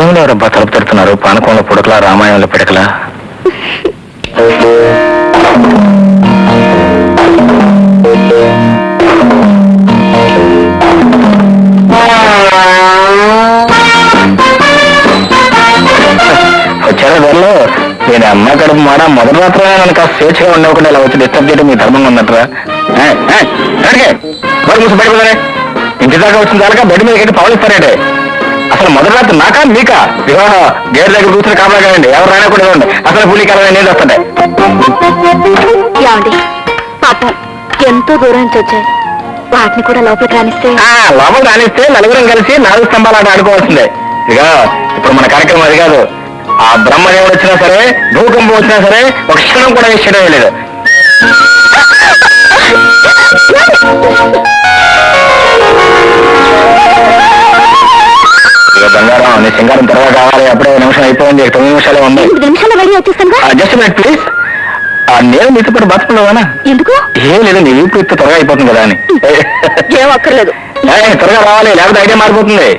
టైంలో ఎవరబ్బా తలుపు తడుతున్నారు? పానకంలో పుడకలా, రామాయణంలో పిడకలా? వచ్చారా దానిలో? నేను అమ్మ కడుపు మాట మొదటి రాత్రి నన్ను కాస్త స్వేచ్ఛగా ఉండకుండా ఇలా వచ్చి డిస్టర్బ్ చేయడం మీ ధర్మంగా ఉన్నట్రా? మూసి బయటపోతానే. ఇంటి దాకా వచ్చిన దాకా బయట మీద కట్టి పవలిస్తారంటే అసలు మొదటి రాత్రి నాకా మీకా? గేర్ దగ్గర కూర్చొని కాపాడండి, ఎవరు రాయన కూడా ఇవ్వండి. అసలు పులి కాలం నేను వస్తుంటాయి. పాపం ఎంతో దూరం నుంచి వచ్చాయి, వాటిని కూడా లోపలికి రానిస్తే లోపలికి రానిస్తే నలుగురం కలిసి 4 స్తంభాలు ఆట ఆడుకోవాల్సిందే. ఇక ఇప్పుడు మన కార్యక్రమం అది కాదు. ఆ బ్రహ్మదేవుడు వచ్చినా సరే, భూకంపం వచ్చినా సరే ఒక క్షణం కూడా ఇష్టం లేదు. ఇక బంగారం నీ సింగారం త్వరగా కావాలి. అప్పుడే నిమిషం అయిపోయింది, 9 నిమిషాలే ఉంది. Just minute please. నేను మీతో పాటు బతుకున్నావానా? ఎందుకు? ఏం లేదు, నీ వీపు ఇస్తే త్వరగా అయిపోతుంది కదా అని. ఏం అక్కర్లేదు, త్వరగా రావాలి, లేకపోతే ఐడియా మారిపోతుంది.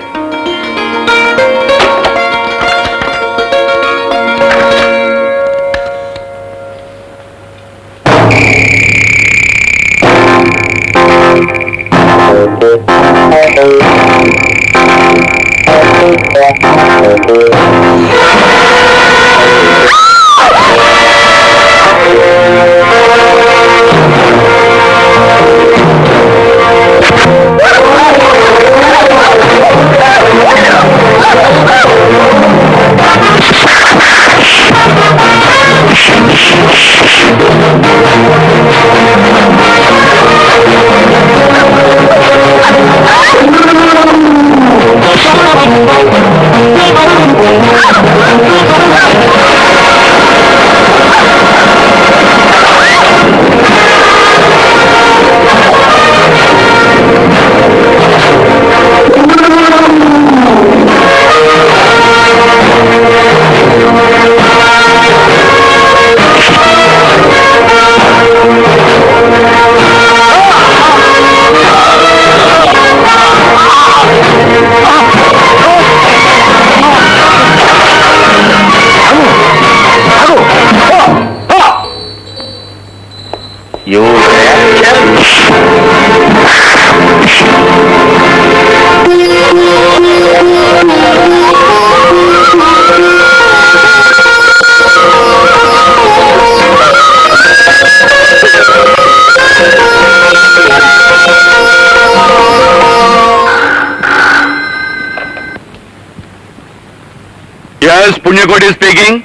పుణ్యకోటి స్పీకింగ్.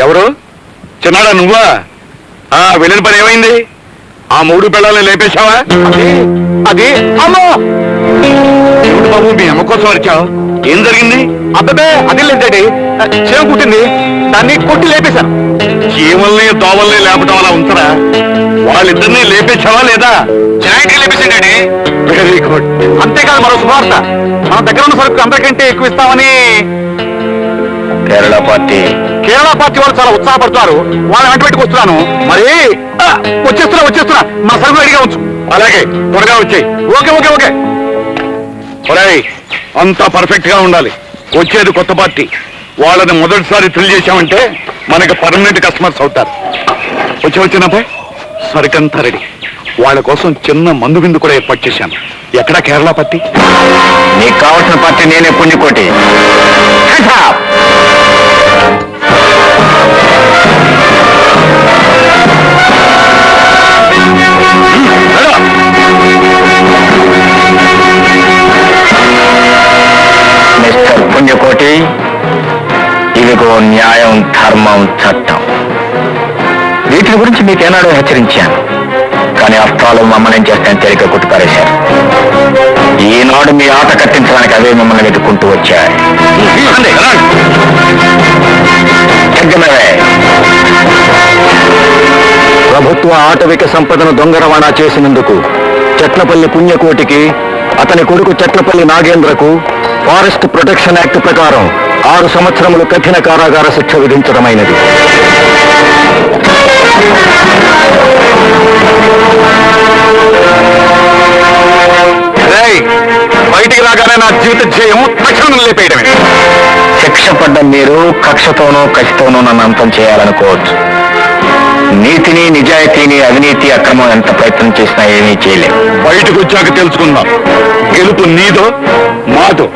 ఎవరు? చిన్నాడా నువ్వా? వెళ్ళిన పని ఏమైంది? ఆ 3 పిల్లల్ని లేపేశావా? అది అమ్మో బాబు, మీ అమ్మ కోసం వచ్చావు. ఏం జరిగింది? అబ్బే అది లేదండి, చీమ కుట్టింది, దాన్ని కొట్టి లేపేశాను. చీమల్ని దోవల్ని లేపటం అలా ఉంచరా? వాళ్ళిద్దరినీ లేపేశావా లేదా? జాయింట్గా లేపేశాడండి. Very good. అంతేకాదు మరో శుభార్త, మన దగ్గర ఉన్న సరుకు అందరికంటే ఎక్కువ ఇస్తామని కేరళ పార్టీ వాళ్ళు చాలా ఉత్సాహపడుతున్నారు. వాళ్ళని వెంట పెట్టుకొస్తున్నాను. మరి వచ్చేస్తున్నా మా సరుకు రెడీగా ఉంచు. అలాగే, త్వరగా వచ్చాయి. Okay okay okay. అంతా పర్ఫెక్ట్ గా ఉండాలి. వచ్చేది కొత్త పార్టీ, వాళ్ళని మొదటిసారి థ్రిల్ చేశామంటే మనకి పర్మనెంట్ కస్టమర్స్ అవుతారు. వచ్చినపై సరికంతా రెడీ. వాళ్ళ కోసం చిన్న మందు విందు కూడా ఏర్పాటు చేశాను. ఎక్కడా కేరళ పార్టీ? నీకు కావాల్సిన పార్టీ నేనే, పుణ్యకోటి. మిస్టర్ పుణ్యకోటి, ఇదిగో న్యాయం, ధర్మం, చట్టం. వీటి గురించి మీకేనాడో హెచ్చరించాను, కానీ అర్థాలు మమ్మల్ని ఏం చేస్తాయని తేలిక కొట్టుపారేశారు. ఈనాడు మీ ఆట కట్టించడానికి అవే మిమ్మల్ని వెతుక్కుంటూ వచ్చాయి. ప్రభుత్వ ఆటవిక సంపదను దొంగ రవాణా చేసినందుకు చట్లపల్లి పుణ్యకోటికి, అతని కొడుకు చట్లపల్లి నాగేంద్రకు ఫారెస్ట్ ప్రొటెక్షన్ యాక్ట్ ప్రకారం 6 సంవత్సరములు కఠిన కారాగార శిక్ష విధించడమైనది. బయటికి రాగానే నా జీవిత ధ్యేయం తక్షణం లేపేయడమే. శిక్ష పడ్డ మీరు కక్షతోనో కసితోనో నన్ను అంతం చేయాలనుకోవచ్చు. నీతిని, నిజాయితీని, అవినీతి, అక్రమం ఎంత ప్రయత్నం చేసినా ఏమీ చేయలేం. బయటకు వచ్చాక తెలుసుకుందాం. గెలుపు నీదో మాదో.